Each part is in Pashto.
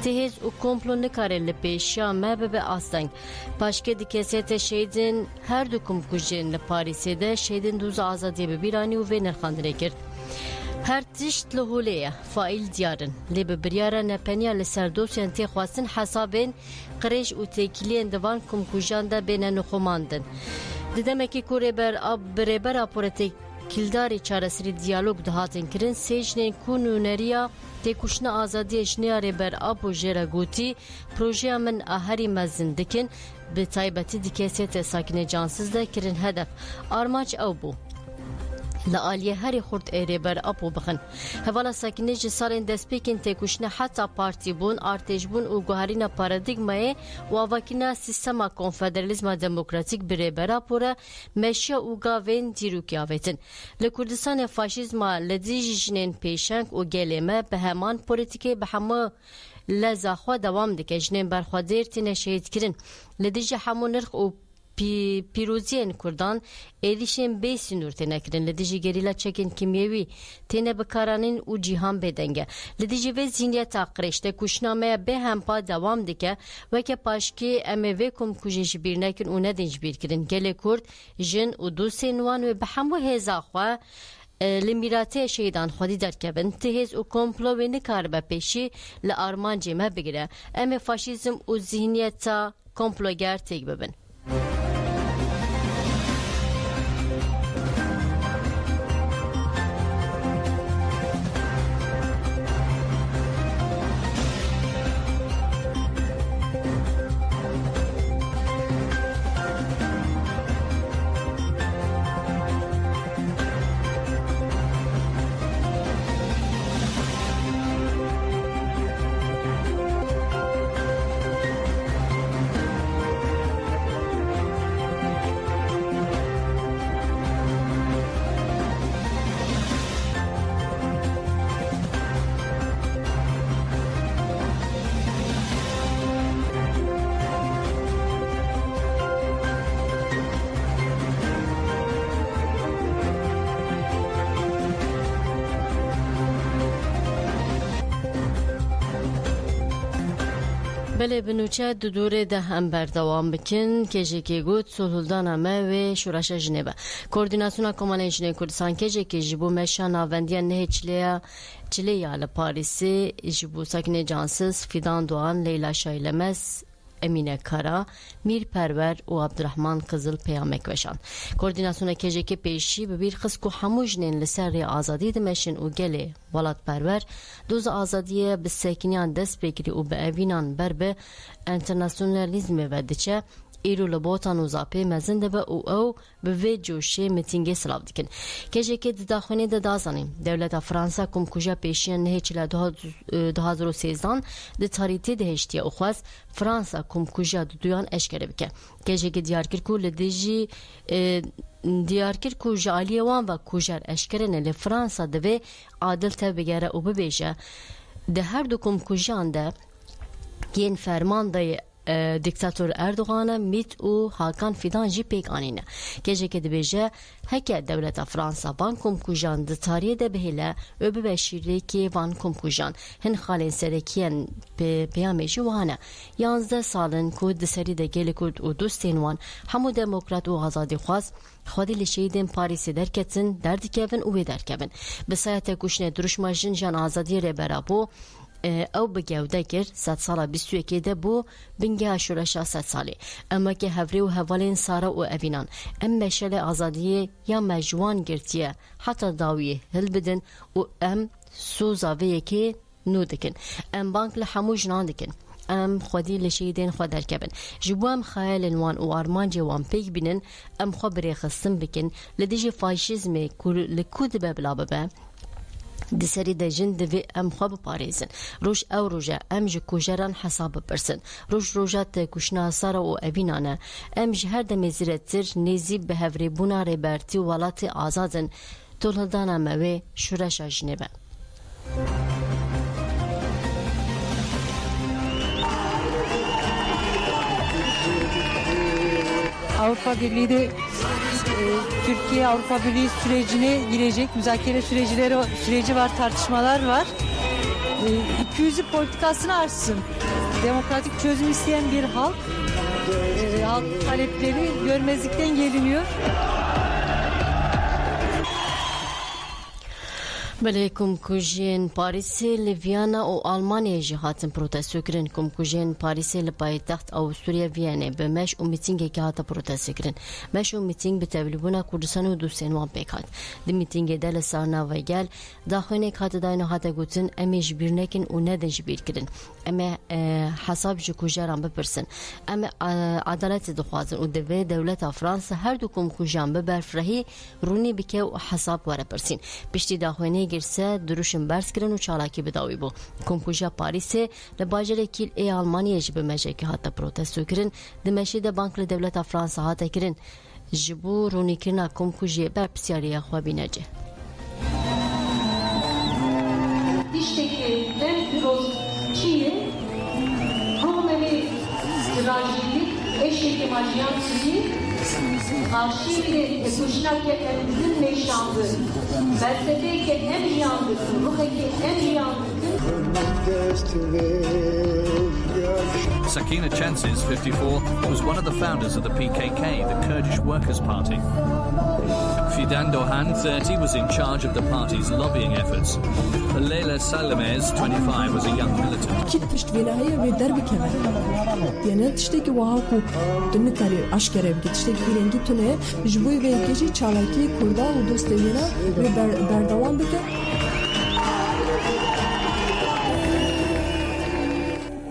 تهز و کمپلو نکاره لپیشیا مبه به آستنگ پاشکه دی کسیت شیدن هر دو کم کجین لپاریسی ده شیدن دوز آزادی ببیرانی و وی نرخاندنه کرد. هر تشت لهولیه فایل دیارن لی ببریاره نپنیا لسر دوسیان تی خواستن حسابین قریش و تکیلین دوان کم کجان ده بین نخوماندن. دیدمکی که ریبر راپورتی کلداری چارەسری دیالوگ دهاتن کرن سیجنین کونونریا تکوشن آزادی جنیا ریبر آب و جره گوتی پروژه من آهری مزن دکن به تایبتی دیکسیت ساکن جانسز ده کرن هدف آرماج او بو لآلیه هری خورد ایریبر اپو بخن هوالا ساکنه جسارین دسپیکن تکوشنه حتی پارتی بون ارتش بون و گوهرین پارادیگمای و آواکینا سیستما کنفدرالیزم دموکراتیک بریبر اپوره مشیا و گاوین دیروکی آویتن لکردستان فاشیزم لدیجی جنین پیشنگ و گلیمه به همان پولیتیکی به همه لزاخوا دوام دکه جنین برخوادیر تینه شهید کرن لدیجی همون نرخ و پیروزیان کردان ایدیشن بیسی نور تنه کرن لدیجی گریلا چکن کیمیوی تنه بکارانین و جیهان بدنگه لدیجی و زینیت آقرشته کشنامه به هم پا دوام دکه و که پاشکی اموی کم کجنش بیر نکن و ندنج بیر کرن گله کرد جن و دو سنوان و به همو هزاخوا لمیراته شیدان خودی درکبن تهز و کمپلو و نکار به پیشی لارمان جمع بگیره ام فاشیزم و ذهنیت کمپلوگر تیگ ببن بله بنوچه دو دوره ده هم بردوام بکن که جکی گود سلطان همه و شورش جنبه کوردیناسیون کمان جنه کردستان که جکی جبو مشان آوندی نه چلیه لپاریسی جبو ساکن جانسز فیدان دوان لیلا شایلمز امینه کارا میر پرور و عبدالرحمن قزل پیامک وشان کوردیناسیون که جکی پیشی ببیر خسکو هموجنین لسر آزادی دمشن و گله ولات پرور دوز آزادی به سکنیان دست بگیری و به اوینان بر به انترناسیونالیزم و دچه ایرو لبوتان و زاپی مزنده به او به وی جوشی میتینگی سلاو دیکن که که داخلی دازانیم دولت فرانسه کم کجا پیشین نه چلا 2013 د تاریتی دهشتی او خواست فرانسه کم کجا دویان اشکره بکه که دیارکر کو لدیجی دیارکر کو جالی وان و کوجر اشکره نه فرانسه دوی عادل ته بگره او ببیجه ده هر دو کم کجان ده ین فرمان ده دیکتاتور اردوغان میت و حاکان فیدان جی پیک آنینه که جه که دبیجه هکه دولت فرانسا وان کم کجان ده تاریه ده بهیله و ببشیره که وان کم کجان هن خالین سرکیان پیامیشی وانه 11 سالن که ده سری ده گل کرد و دوستین وان همو دموکرات و آزادی خواست خودی لشیدن پاریسی درکتن دردکبن و درکبن بسایت کشنه درشماجن جان آزادی ره برابو او بگوده کرد 100 ساله 21 ده بو بنگه شورش 100 ساله اما که هفری و حوالین سارا و اوینان ام مشل آزادیه یا مجوان گرتیه حتی داویه هل بدن و ام سوزاویه که نو دکن ام بانک لحمو جنان دکن ام خودی لشیدین خود درکبن جبو ام خیال وان و آرمان جوان پیک بینن ام خبری خستم بکن لدیج فاشیزم لکود ببلا ببه دی سری د جن د ام خو بپاریزن روش او روجا ام ج کوجران حساب برسن روجات کوشنا سارا او اوینانه ام ج هر د مزرتر نزیب به هوری بونا ریبرتی ولات آزادن تولدان موی شورش جنبه Avrupa Birliği de Türkiye Avrupa Birliği sürecine girecek müzakere süreci var, tartışmalar var. 200'lü politikasını açsın. Demokratik çözüm isteyen bir halk, halk talepleri görmezlikten geliniyor. بله کمکوژین پاریسی لویانا و آلمانیا جهاتن پروتستو کرن کمکوژین پاریسی لپایتخت اوستوریا ویانه به مش و میتینگ که هات پروتست کرن مش و میتینگ به تبلیغون کردستان و دوستان وان پیکات دی میتینگ دل سارنا و گل داخونه کات داینو هات گوتن امیج بیرنکن و ندنج بیر کرن اما حساب جکوجاران بپرسن اما عدالت دخوازن و دوی دولت فرانسه هر دو کمکوژان به برفرهی رونی بکه و حساب واره پرسین پشتی داخونه girse duruşun bers kirin u çalaki bidawi bu. Komkuja Paris'e le bajere kil Almanya jibe mejeki hatta protesto kirin dimeşi de banklı devlet Fransa hatta kirin jibu runikirna komkuje ber psiariya xwabinece. İşteki dev firoz Çiğ Romeli Zirajili eşeki maciyan Çiğ Arşivli kuşnak yakınızın meşandı. Felsefeyke hem yandık, ruheki hem yandık. Sakina Chansiz, 54, was one of the founders of the PKK, the Kurdish Workers' Party. Fidan Dohan, 30, was in charge of the party's lobbying efforts. Leyla Salamez, 25, was a young militant. Kit pişt velahaya ve derbi kemer. Yani tişteki vahaku dünü kari aşkere bide tişteki rengi tune jboy ve gece çalaki kurda ve dost evina ve berdavan bike.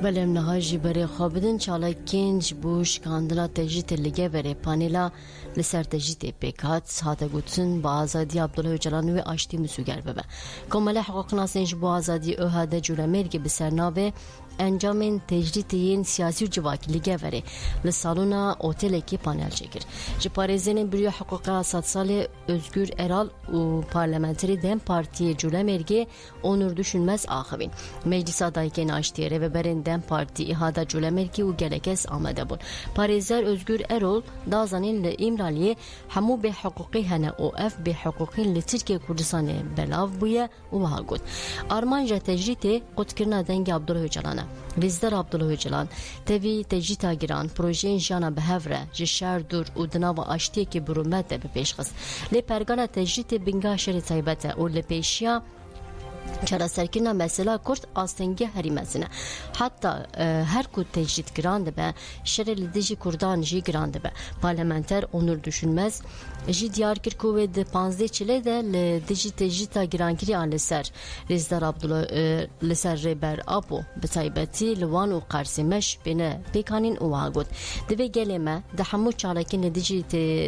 بله نهاجی برای خوابدن چالاکین جبوش کاندلا تجیت لگه بره پانیلا لسر تجیت پیکات ساعت گوتن با آزادی عبدالله öcalan و آشتی مسوگر ببه کامل حقوق ناسین جبو آزادی اوهاده جورمرگی بسرناوه انجام تجدیدین سیاسی و جواکی لگه بره لسالونا اوتل کی پانل چکر جپارزین بریو حقوق اساد سال özgür Eral و پارلمانتری دم پارتی جورمرگی onur düşünmez ahvin meclis adayken açtiyere ve berenden parti ihada cülemerki u gelekes amade bun. Parizer Özgür Erol dazanin le İmraliye hamu be hukuki hene o ef be hukukin le Türkiye Kurdistan'e belav buye u hagut. Armanja tecrite kutkirna dengi Abdullah Öcalan'a. Vizdar Abdullah Öcalan tevi tecrita giran projein jana behevre jişer dur u dınava açtiye ki burumete be peşkız. Le pergala tecrite binga şeri taybete u le peşya çara serkirna mesela kurt astengi herimesine hatta her ku tecrit grande be şereli dici kurdan ji grande be parlamenter onur düşünmez ji Diyarbakır ve de panzde çile de le dici tecrita grankiri anleser Rezdar Abdullah leser reber apo betaybeti lwan u qarsimeş bine pekanin u hagut de geleme de hamu çalakin le dici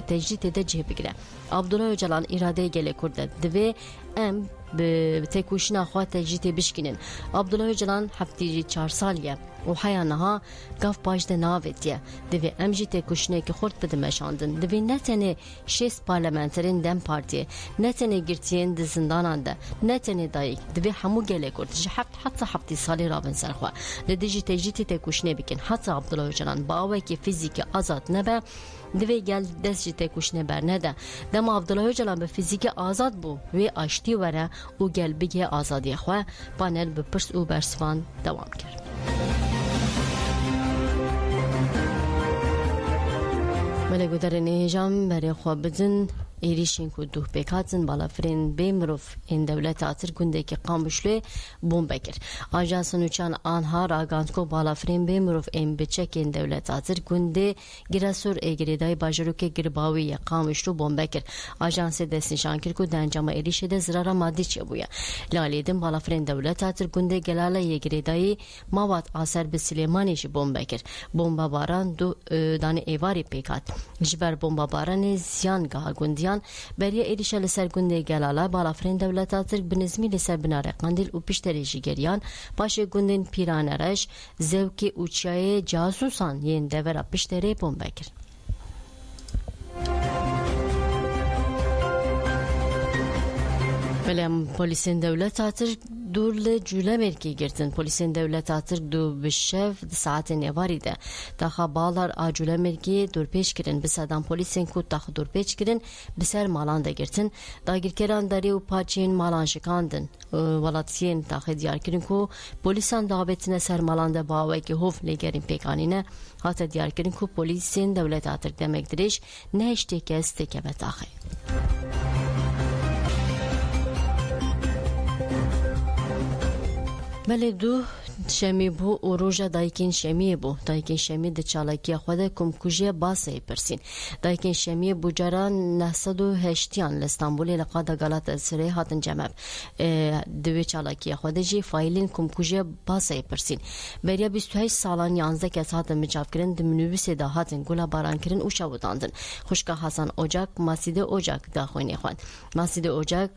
tecrit de cebigre Abdullah Öcalan irade gele kurda de em به تکوشنا خواهد تجدید بشکنن عبدالله öcalan هفتی 4 سالیه و حیانها گاف باش ده ناویتیه دوی امجی تکوشنه که خورد بده مشاندن دوی نتنه 6 پارلمانترین دم پارتیه نتنه گرتین ده زندانان ده نتنه دایک دوی همو گله کرد حتی هفتی سالی رابن سرخوا لدیجی تجدید تکوشنه بکن حتی عبدالله öcalan باوه که فیزیک آزاد نبه دوی گل دست جی تکوشنه بر نده دم عبدالله öcalan به فیزیک آزاد بو و آشتی وره و گل بگه آزادی خواه پانل به پرس و برسوان دوام کرد ولی گودر نهجام برای خواه بدن ایریشین که دوه بکاتن بالا فرین بیمروف این دولت آتر گنده که قامشلوی بوم بکر آجانس نوچان آنها راگاند که بالا فرین بیمروف این بچک این دولت آتر گنده گراسور ایگریدای باجروک گرباوی قامشلو بوم بکر آجانس دست نشان کرد که دنجام ایریشه ده زرار مادی چه بویا لالیدن بالا فرین دولت آتر گنده گلاله ایگریدای مواد آثر به سلیمانیش بوم بکر بومبا باران دو دانه ایواری پیکات جبر بومبا باران زیان گاه گندیان برای ایریشه لسر گنده گلاله بالافرین دولت آتر بنظمی لسر بناره قندیل و پیشتریشی گریان باشه گندین پیرانرش زوکی اوچای جاسوسان ین دورا پیشتری بوم بکر بله پلیسین دولت آتر دور لجوله مرکی گرتن پلیسین دولت آتر دو بشف ساعت نواری ده تاخا بالار آجوله مرکی دور پیش کرن بسادان پلیسین کو تاخ دور پیش کرن بسر مالان ده گرتن داگیرکران داری و پاچین مالان شکاندن ولاتسین تاخ دیار کرن کو پلیسان دابتنه سر مالان ده باوی که هوف لگرین پیکانینه هاتا دیار کرن کو پلیسین دولت آتر demek diriş ne işteki esteke ve tahi. بله دو شمی بو و روژا دایکین شمی بو دایکین شمی د چالاکی خود کمکوژی باسه پرسین دایکین شمی بو جران 980 لستانبول لقادا غلط سری هاتن جمع دوی چالاکی خود جی فایلین کمکوژی باسه پرسین بریا 28 سالان 11 کس هاتن مجاف کرن د منوبس ده هاتن گلا باران کرن او شاوداندن خوشکا حسن اوجاک ماسیده اوجاک دا خوینی خوان ماسیده اوجاک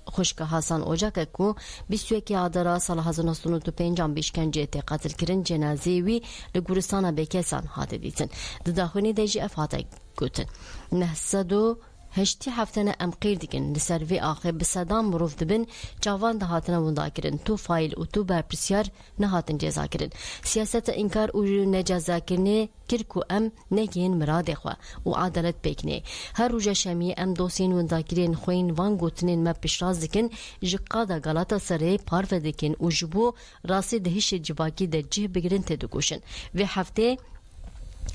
خوشکا حسن اوجاک کو 21 آذر سال 1995 işkence te قتل kirin cenazevi li Guristana bekesan hate ditin daxuni de ji afata gotin nehsado هشتی هفتنه ام قیر دیگن لسر وی آخر بسدام مروف دبن جوان ده هاتنه وندا کرن تو فایل و تو برپرسیار نه هاتن جزا کرن سیاست انکار و نجازا کرنه کرکو ام نگین مراد خوا و عدالت بکنه هر روزه شمی ام دوسین وندا کرن خوین وان گوتنین ما پیشراز دکن جقادا غلطا سره پارو دکن و جبو راسی دهش جواکی ده جه بگرن تدگوشن و هفته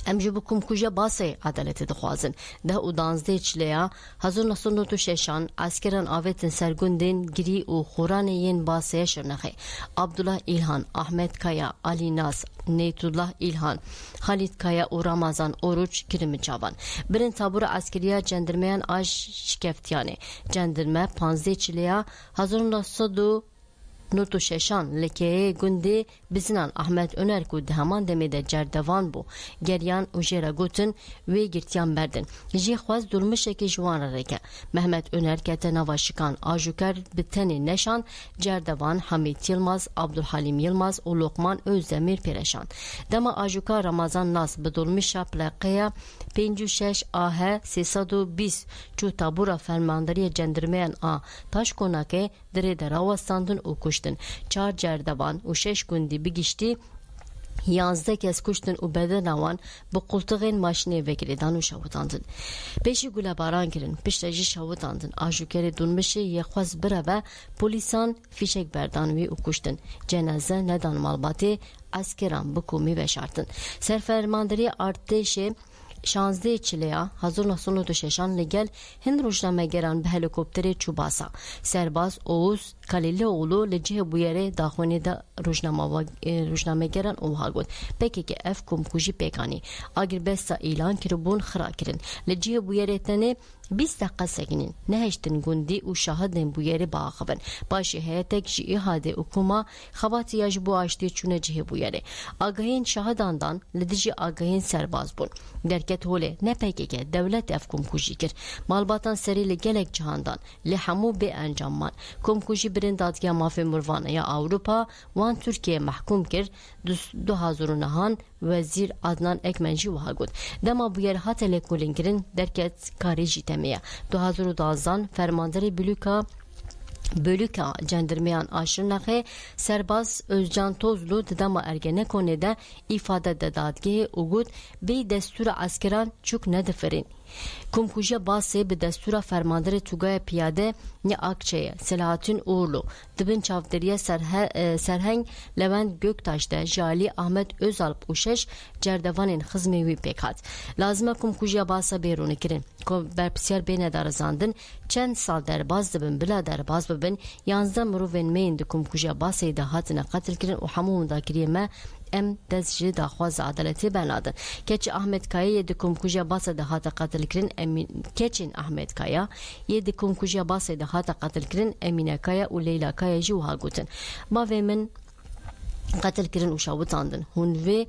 ام جبو کمکوژه باسه عدالت دخوازن ده او 11 چلیا 1996 اسکران آویتن سرگوندین گری و خوران ین باسه شرنخه عبدالله ایلهان احمد کایا علی ناس نیتullah İlhan, Halit Kaya و Ramazan Oruç Kirimçaban. Birin tabura askeriya cendirmeyen aj şikeftiyane. Cendirme 15 çilya 1900 نوتو ششان لکه گنده بزنان احمد önər کو دهمان دمده جردوان بو گریان و جرا گوتن و گرتیان بردن جی خواز durmuş ki جوان رکه Mehmet önər kete navaşikan ajuker biteni neşan Cerdevan Hamit Yılmaz Abdülhalim Yılmaz و Lokman Özdemir Pereşan dema ajuka Ramazan Nas بدolmuşa plakaya 56 ah 320 çu tabura fermandariye cendirmeyen a taş konake dere deravastandın o چار جردوان و 6 گوندی بگیشتی 11 کس کشتن و بدنوان با قلتغین ماشینه وگریدن و شاوداندن پیشی گوله باران کرن پیشتاجی شاوداندن آجوکری دونمشی یخواز بره و پولیسان فیشک بردانوی و کشتن جنازه ندان مالباتی اسکران بکومی بشارتن سرفرمانداری ارتش 16 چلیا 1996 لگل هند روزنامه گران به هلیکوپتر چوباسا سرباز اوز کلیلوğlu لجه بویره داخونی دا روزنامه گران اوها گود پکی که اف کمکوژی پیکانی اگر بسا اعلان کربون خرا کرن لجه بویره تنه 20 دقیقه سگنین نهشتن گوندی و شاهدن بویره باخبن باشی هیتک جی احاده اکوما خباتی یاج بو آشتی چونه جه بویره آگاهین شاهداندان لدیجی آگاهین سرباز بون درکت هوله نه پکی که دولت اف کمکوژی کر مالباتان سری لگلک جهاندان لحمو به انجاممان کمکوژی برین دادگاه مافی مروانه یا اوروپا وان ترکیه محکوم کرد 2009 وزیر عدنان اکمنجی وها گود دما بویر هات لکولین کرن درکت کاری جیتمیه 2012 فرمانداری Bölüka cendirmeyen aşırnakı Serbaz Özcan Tozlu dama Ergenekon'da ifade de dadgehe ugut bey destura askeran çok nedeferin. Kumkuja bası be destura fermandari Tugay piyade ne Akçe'ye Selahattin Uğurlu dibin çavderiye Serheng Levent Göktaş'da Jali Ahmet Özalp Uşeş Cerdevan'ın hizmevi pekat. Lazıma kumkuja basa berunu kirin. Berpsiyar beyne darazandın. Çend sal derbaz dibin bila derbaz bibin. Yansda mruven meyin de kumkuja basayı da hatına katil kirin o hamumunda kiriyeme ام دزجی داخواز عدالتی بنادن کچ احمد کایا یه دکم کجا باسه ده هات قتل کرن امین کچین احمد کایا یه دکم کجا باسه ده هات قتل کرن امینه کایا و لیلا کایا جوها گوتن ما و من قتل کرن و شاوتاندن هون و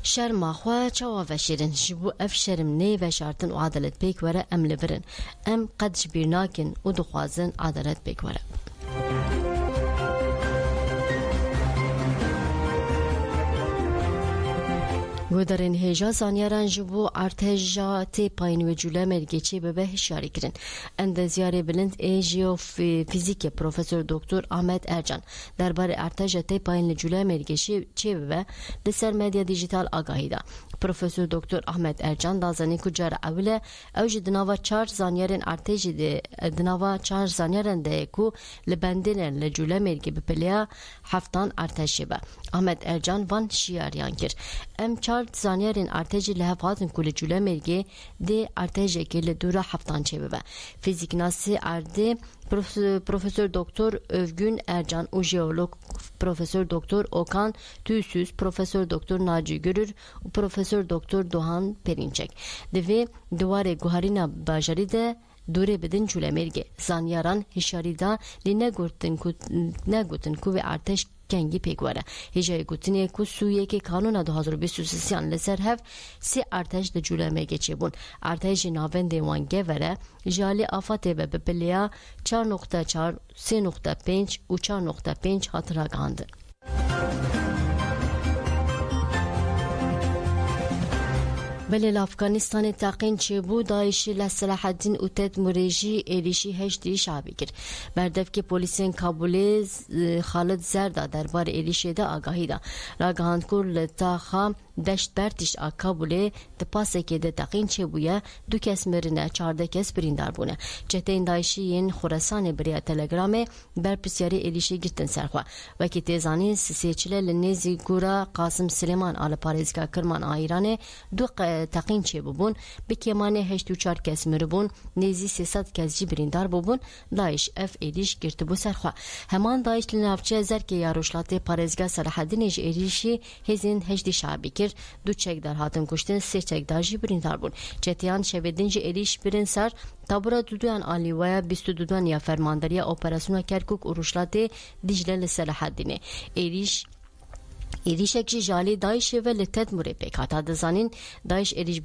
شرم خوا چوا وشیرن جبو اف شرم نه وشارتن و عدالت پیک وره ام لبرن ام قد جبیرناکن و دخوازن عدالت پیک وره گودرین هجا زانیاران جبو ارتجا تی پایین و جوله مرگیچی به به هشیاری کرن. اندازیار بلند ایجیو فیزیک پروفسور دکتر احمد ارجان درباره ارتجا تی پایین جوله مرگیچی چی به لسر مدیا دیجیتال آگاهی دا. پروفسور دکتر احمد ارجان دازنی کجار اوله اوج دنوا چار زانیارن ارتجی ده دنوا چار زانیارن ده کو لبندن لجوله مرگی به پلیا هفتان ارتجی به. احمد ارجان وان شیاریان کرد. ام چار زانیارن ارتجی لحفاظن کل جوله مرگی ده ارتجی که لدورا هفتان چه به. فیزیک ناسی ارده پروفسور دکتر övgün Ercan و ژئولوگ پروفسور دکتر اوکان توسوس پروفسور دکتر ناجی گرر و پروفسور دکتر دوهان پرینچک دوی دواره گوهرینا باجری ده دوره بدن جوله مرگی زانیاران هشاری دا لی نگوتن کو و ارتش کنگی پیگواره هجای گوتنیه کو سویه که کانون 2023 لسر هف سی ارتش ده جوله مرگی چه بون ارتش ناون دیوانگه وره جالی آفاته به بپلیا 4.4 3.5 و 4.5 هاترا گاندن بله افغانستان تاقین چه بود داعشی لصلاح الدین اوتت مریجی ایلیشی هشتی شعبی کرد بردف که پلیسین کابل خالد زردا دربار ایلیشی دا آگاهی دا راگهاند کور لطاخا دشت برتش کابل دپاسه که ده تاقین چه بویا دو کس مرنه 14 کس بریندار بونه جهتین داعشی این خراسان بریا تلگرام بر پرسیاری ایلیشی گرتن سرخوا و که تیزانی سیچله لنیزی گورا قاسم سلیمان آل پارزگا کرمان آیرانه دو تاقین چه ببون به کمانه 84 کس مربون نیزی 300 کس جی بریندار ببون داعش اف ایلیش گرت بو سرخوا همان داعش لنافچه زر که یاروشلات پارزگا صلاح الدین ایلیشی هزین هجدی شعبی کرد دو چک در هاتن کشتن سه چک در جی بریندار بون جتیان شبدین جی ایلیش برین سر تابورا دودوان آلیویا 22 یا فرمانداری اپراسیون کرکوک اروشلات دیجله لصلاح الدین ایلیش اکجی جالی داعش و لتد موری پیکاتا دزانین داعش ایلیش